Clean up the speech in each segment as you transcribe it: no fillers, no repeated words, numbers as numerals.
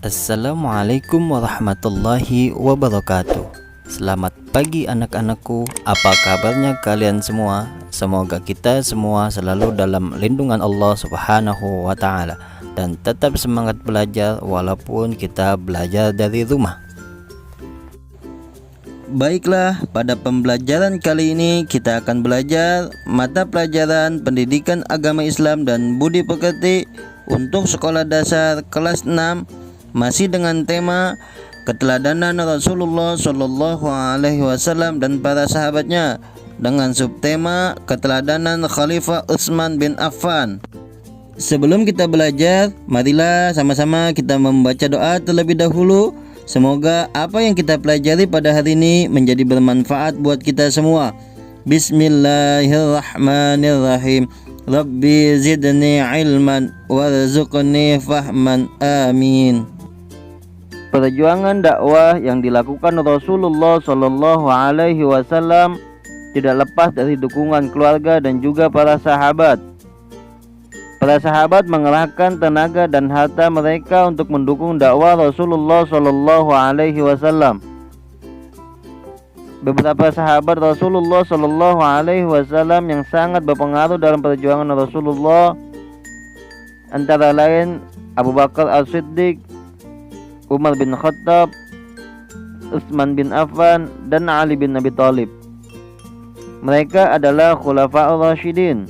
Assalamualaikum warahmatullahi wabarakatuh. Selamat pagi anak-anakku, apa kabarnya kalian semua? Semoga kita semua selalu dalam lindungan Allah Subhanahu wa Ta'ala dan tetap semangat belajar walaupun kita belajar dari rumah. Baiklah, pada pembelajaran kali ini kita akan belajar mata pelajaran Pendidikan Agama Islam dan Budi Pekerti untuk sekolah dasar kelas 6, masih dengan tema keteladanan Rasulullah Shallallahu Alaihi Wasallam dan para sahabatnya, dengan subtema keteladanan Khalifah Utsman bin Affan. Sebelum kita belajar, marilah sama-sama kita membaca doa terlebih dahulu. Semoga apa yang kita pelajari pada hari ini menjadi bermanfaat buat kita semua. Bismillahirrahmanirrahim. Rabbi zidni ilman warzuqni fahman, amin. Perjuangan dakwah yang dilakukan Rasulullah Shallallahu Alaihi Wasallam tidak lepas dari dukungan keluarga dan juga para sahabat. Para sahabat mengerahkan tenaga dan harta mereka untuk mendukung dakwah Rasulullah Shallallahu Alaihi Wasallam. Beberapa sahabat Rasulullah Shallallahu Alaihi Wasallam yang sangat berpengaruh dalam perjuangan Rasulullah antara lain Abu Bakar As-Siddiq, Umar bin Khattab, Utsman bin Affan, dan Ali bin Abi Thalib. Mereka adalah Khulafa'ur Rasyidin,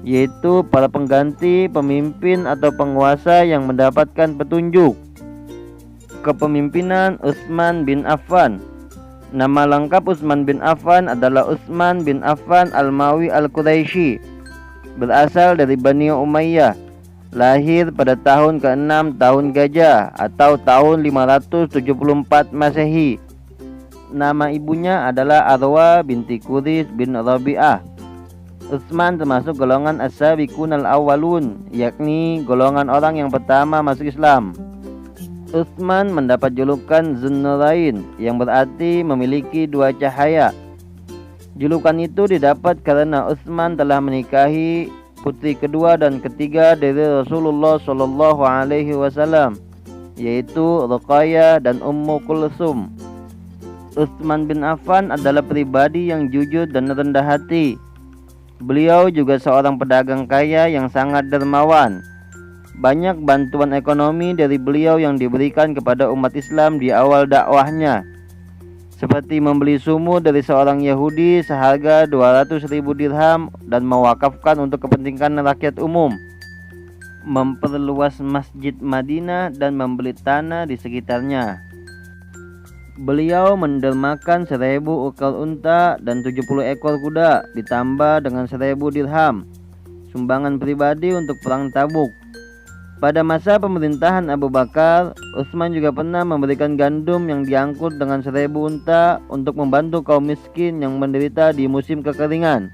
yaitu para pengganti pemimpin atau penguasa yang mendapatkan petunjuk. Kepemimpinan Utsman bin Affan. Nama lengkap Utsman bin Affan adalah Utsman bin Affan Al-Mawi Al-Quraisy, berasal dari Bani Umayyah. Lahir pada tahun ke-6 tahun Gajah atau tahun 574 Masehi. Nama ibunya adalah Arwa binti Quris bin Rabi'ah. Utsman termasuk golongan as-sabiqun al-awwalun, yakni golongan orang yang pertama masuk Islam. Utsman mendapat julukan Zunnurain, yang berarti memiliki dua cahaya. Julukan itu didapat karena Utsman telah menikahi putri kedua dan ketiga dari Rasulullah Shallallahu Alaihi Wasallam, yaitu Ruqayyah dan Ummu Kulsum. Utsman bin Affan adalah pribadi yang jujur dan rendah hati. Beliau juga seorang pedagang kaya yang sangat dermawan. Banyak bantuan ekonomi dari beliau yang diberikan kepada umat Islam di awal dakwahnya, seperti membeli sumur dari seorang Yahudi seharga 200.000 dirham dan mewakafkan untuk kepentingan rakyat umum, memperluas Masjid Madinah dan membeli tanah di sekitarnya. Beliau mendermakan 1.000 ekor unta dan 70 ekor kuda, ditambah dengan 1.000 dirham sumbangan pribadi untuk perang Tabuk. Pada masa pemerintahan Abu Bakar, Utsman juga pernah memberikan gandum yang diangkut dengan 1.000 unta untuk membantu kaum miskin yang menderita di musim kekeringan.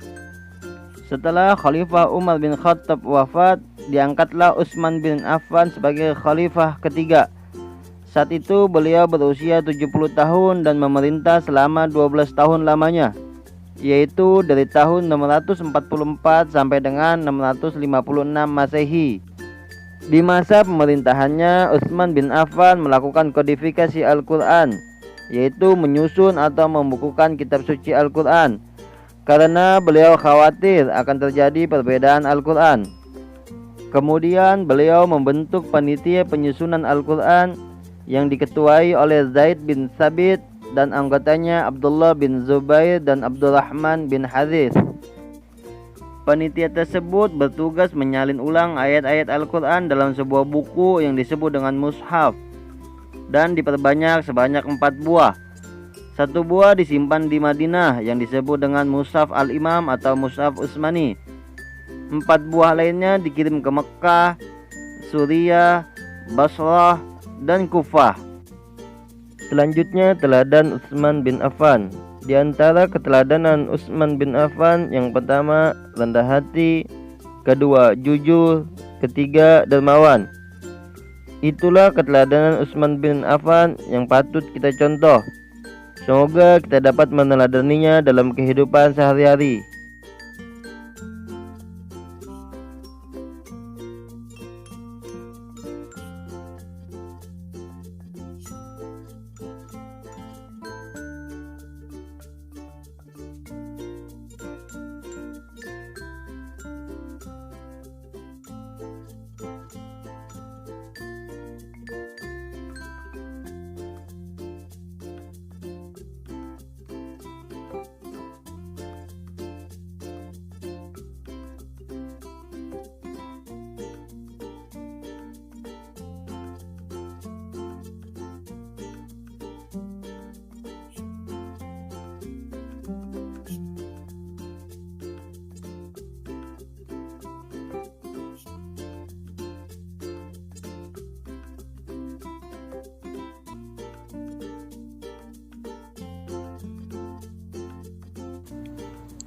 Setelah Khalifah Umar bin Khattab wafat, diangkatlah Utsman bin Affan sebagai khalifah ketiga. Saat itu beliau berusia 70 tahun dan memerintah selama 12 tahun lamanya, yaitu dari tahun 644 sampai dengan 656 Masehi. Di masa pemerintahannya, Utsman bin Affan melakukan kodifikasi Al-Quran, yaitu menyusun atau membukukan kitab suci Al-Quran, karena beliau khawatir akan terjadi perbedaan Al-Quran. Kemudian beliau membentuk panitia penyusunan Al-Quran yang diketuai oleh Zaid bin Sabit dan anggotanya Abdullah bin Zubair dan Abdurrahman bin Harith. Panitia tersebut bertugas menyalin ulang ayat-ayat Al-Quran dalam sebuah buku yang disebut dengan mushaf dan diperbanyak sebanyak 4 buah. 1 buah disimpan di Madinah yang disebut dengan Mushaf Al-Imam atau Mushaf Utsmani. 4 buah lainnya dikirim ke Mekkah, Suriah, Basrah, dan Kufah. Selanjutnya teladan Utsman bin Affan. Di antara keteladanan Utsman bin Affan, yang pertama rendah hati, kedua jujur, ketiga dermawan. Itulah keteladanan Utsman bin Affan yang patut kita contoh. Semoga kita dapat meneladaninya dalam kehidupan sehari-hari.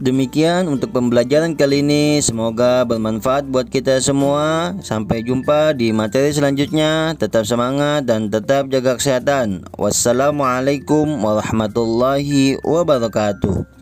Demikian untuk pembelajaran kali ini, semoga bermanfaat buat kita semua. Sampai jumpa di materi selanjutnya. Tetap semangat dan tetap jaga kesehatan. Wassalamualaikum warahmatullahi wabarakatuh.